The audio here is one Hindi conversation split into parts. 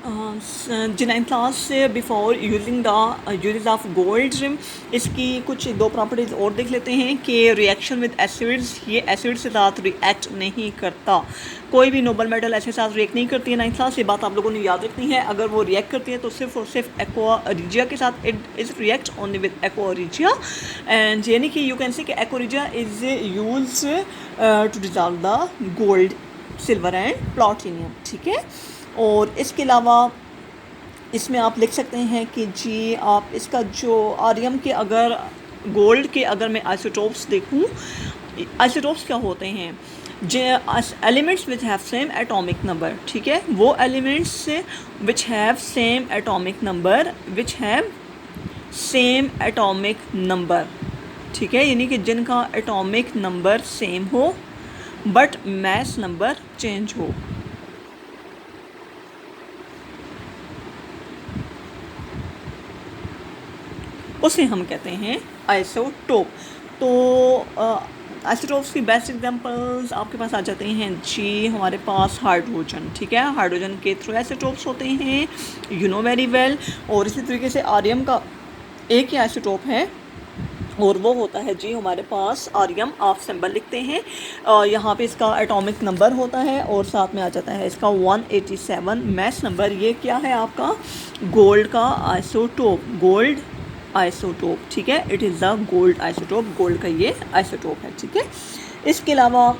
जी 9th क्लास से before using the use of gold इसकी कुछ दो प्रॉपर्टीज़ और देख लेते हैं कि रिएक्शन विद एसिड्स, ये एसिड से साथ रिएक्ट नहीं करता। कोई भी नोबल मेटल ऐसे साथ रिएक्ट नहीं करती है 9th क्लास, ये बात आप लोगों ने याद रखनी है। अगर वो रिएक्ट करती है तो सिर्फ और सिर्फ एक्वा रिजिया के साथ, it is react only with aqua regia. And यानी कि यू कैन से कि aqua regia is use to dissolve the gold, silver and platinum, ठीक है। और इसके अलावा इसमें आप लिख सकते हैं कि जी आप इसका जो आर्यम के अगर गोल्ड के अगर मैं आइसोटोप्स देखूं, आइसोटोप्स क्या होते हैं, elements which have same atomic number, ठीक है। वो elements which have same atomic number, which have same atomic number, ठीक है, यानी कि जिनका एटॉमिक नंबर सेम हो बट मैस नंबर चेंज हो। उसे हम कहते हैं आइसोटोप। तो आइसोटोप्स की बेस्ट एग्जांपल्स आपके पास आ जाते हैं जी, हमारे पास हाइड्रोजन, ठीक है, हाइड्रोजन के थ्रू आइसोटोप्स होते हैं, यू नो वेरी वेल। और इसी तरीके से आर्यम का एक ही आइसोटोप है और वो होता है जी हमारे पास आर्यम, आप सिंबल लिखते हैं, यहाँ पे इसका एटॉमिक नंबर होता है और साथ में आ जाता है इसका 187 मैस नंबर। ये क्या है आपका गोल्ड का आइसोटोप, गोल्ड आइसोटोप, ठीक है, it is the gold isotope, gold का ये आइसोटोप है, ठीक है। इसके अलावा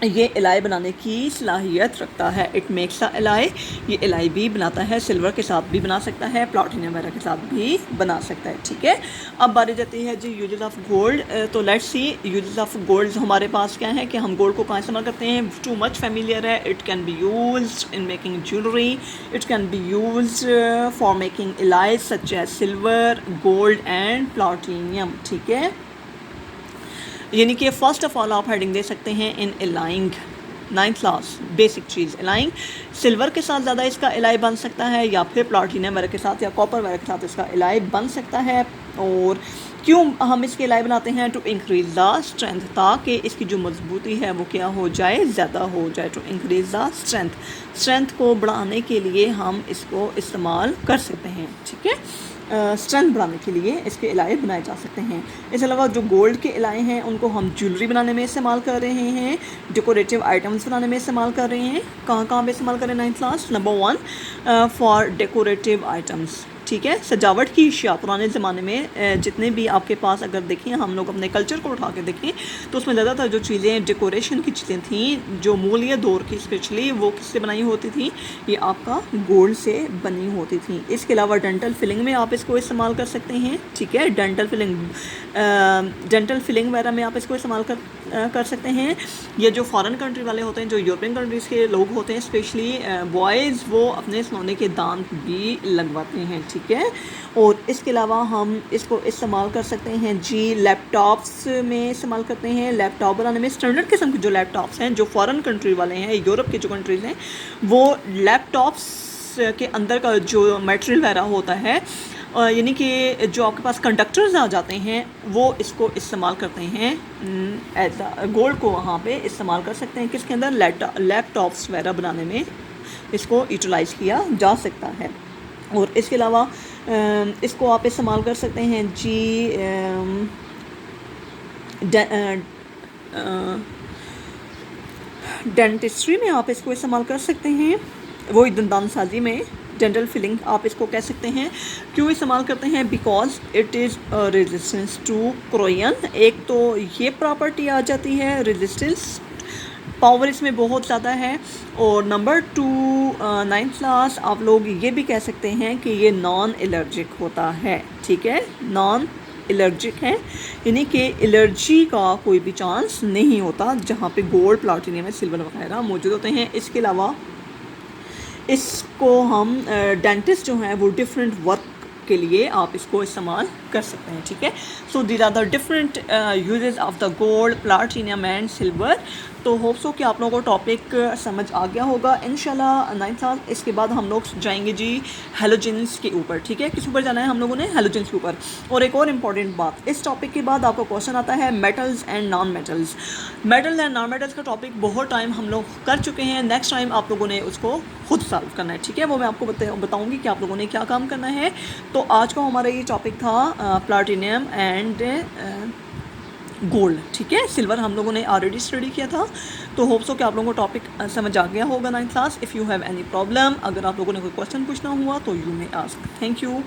ये एलाई बनाने की सलाहियत रखता है, इट मेक्स अ एलाई, ये एलाई भी बनाता है, सिल्वर के साथ भी बना सकता है, प्लैटिनम वगैरह के साथ भी बना सकता है, ठीक है। अब बारी जाती है जी यूजेस ऑफ गोल्ड। तो let's see uses of gold हमारे पास क्या है कि हम गोल्ड को कहाँ इस्तेमाल करते हैं, टू मच फेमिलियर है। It can be used in making jewellery, it can be used for making alloys such as silver, gold and platinum, ठीक है। यानी कि फ़र्स्ट ऑफ ऑल आप हेडिंग दे सकते हैं in alloying, 9th class basic चीज़ एलाइंग, सिल्वर के साथ ज़्यादा इसका एलाई बन सकता है या फिर प्लैटिनम वगैरह के साथ या कॉपर वगैरह के साथ इसका एलाई बन सकता है। और क्यों हम इसके एलाई बनाते हैं, टू इंक्रीज़ द स्ट्रेंथ, ताकि इसकी जो मजबूती है वो क्या हो जाए, ज़्यादा हो जाए, to increase the strength, strength को बढ़ाने के लिए हम इसको इस्तेमाल कर सकते हैं, ठीक है। स्ट्रेंथ बढ़ाने के लिए इसके एलाई बनाए जा सकते हैं। इसके अलावा जो गोल्ड के एलाई हैं उनको हम ज्वेलरी बनाने में इस्तेमाल कर रहे हैं, डेकोरेटिव आइटम्स बनाने में इस्तेमाल कर रहे हैं। कहाँ कहाँ पे इस्तेमाल करें 9th class, number 1 for decorative items, ठीक है, सजावट की अशिया। पुराने ज़माने में जितने भी आपके पास अगर देखें, हम लोग अपने कल्चर को उठा के देखें तो उसमें ज़्यादातर जो चीज़ें डेकोरेशन की चीज़ें थी, जो मूल्य दौर की स्पेशली, वो किससे बनाई होती थी, ये आपका गोल्ड से बनी होती थी। इसके अलावा डेंटल फिलिंग में आप इसको इस्तेमाल कर सकते हैं, ठीक है, डेंटल फिलिंग वगैरह में आप इसको इस्तेमाल कर सकते हैं। ये जो फॉरेन कंट्री वाले होते हैं, जो यूरोपियन कंट्रीज़ के लोग होते हैं स्पेशली बॉयज़, वो अपने सोने के दांत भी लगवाते हैं, ठीक है। और इसके अलावा हम इसको इस्तेमाल कर सकते हैं जी लैपटॉप्स में इस्तेमाल करते हैं, लैपटॉप बनाने में। स्टैंडर्ड किस्म के जो लैपटॉप्स हैं, जो फॉरेन कंट्री वाले हैं, यूरोप के जो कंट्रीज़ हैं, वो लैपटॉप्स के अंदर का जो मटेरियल वगैरह होता है, यानी कि जो आपके पास कंडक्टर्स आ जाते हैं, वो इसको इस्तेमाल करते हैं एज गोल्ड को वहाँ पे इस्तेमाल कर सकते हैं, किसके अंदर, लैपटॉप्स वगैरह बनाने में इसको यूटिलाइज़ किया जा सकता है। और इसके अलावा इसको आप इस्तेमाल कर सकते हैं जी डेंटिस्ट्री में आप इसको इस्तेमाल कर सकते हैं, वही दंतान साजी में डेंटल फिलिंग आप इसको कह सकते हैं। क्यों इस्तेमाल करते हैं, because it is resistance to corrosion. एक तो ये प्रॉपर्टी आ जाती है, रेजिस्टेंस पावर इसमें बहुत ज़्यादा है। और नंबर 2 9th क्लास आप लोग ये भी कह सकते हैं कि ये नॉन एलर्जिक होता है, ठीक है, नॉन एलर्जिक है, यानी कि एलर्जी का कोई भी चांस नहीं होता जहाँ पे गोल्ड, प्लैटिनम, सिल्वर वगैरह मौजूद होते हैं। इसके अलावा इसको हम डेंटिस्ट जो हैं वो डिफरेंट वर्क के लिए आप इसको इस्तेमाल कर सकते हैं, ठीक है। So these are the different uses of the gold, platinum and silver. तो होप सो कि आप लोगों को टॉपिक समझ आ गया होगा इंशाल्लाह। 9th क्लास इसके बाद हम लोग जाएंगे जी हेलोजेंस के ऊपर, ठीक है। किस ऊपर जाना है हम लोगों ने? हेलोजेंस के ऊपर। और एक और इम्पॉर्टेंट बात, इस टॉपिक के बाद आपका क्वेश्चन आता है metals and non metals. Metals and non metals का टॉपिक बहुत टाइम हम लोग कर चुके हैं, नेक्स्ट टाइम आप लोगों ने उसको खुद सॉल्व करना है, ठीक है। वो मैं आपको बताऊंगी कि आप लोगों ने क्या काम करना है। तो आज का हमारा ये टॉपिक था प्लाटिनम एंड गोल्ड, ठीक है। सिल्वर हम लोगों ने ऑलरेडी स्टडी किया था। तो होप सो कि आप लोगों को टॉपिक समझ आ गया होगा 9th class. If you have any problem, अगर आप लोगों ने कोई क्वेश्चन पूछना हुआ तो you may ask. Thank you.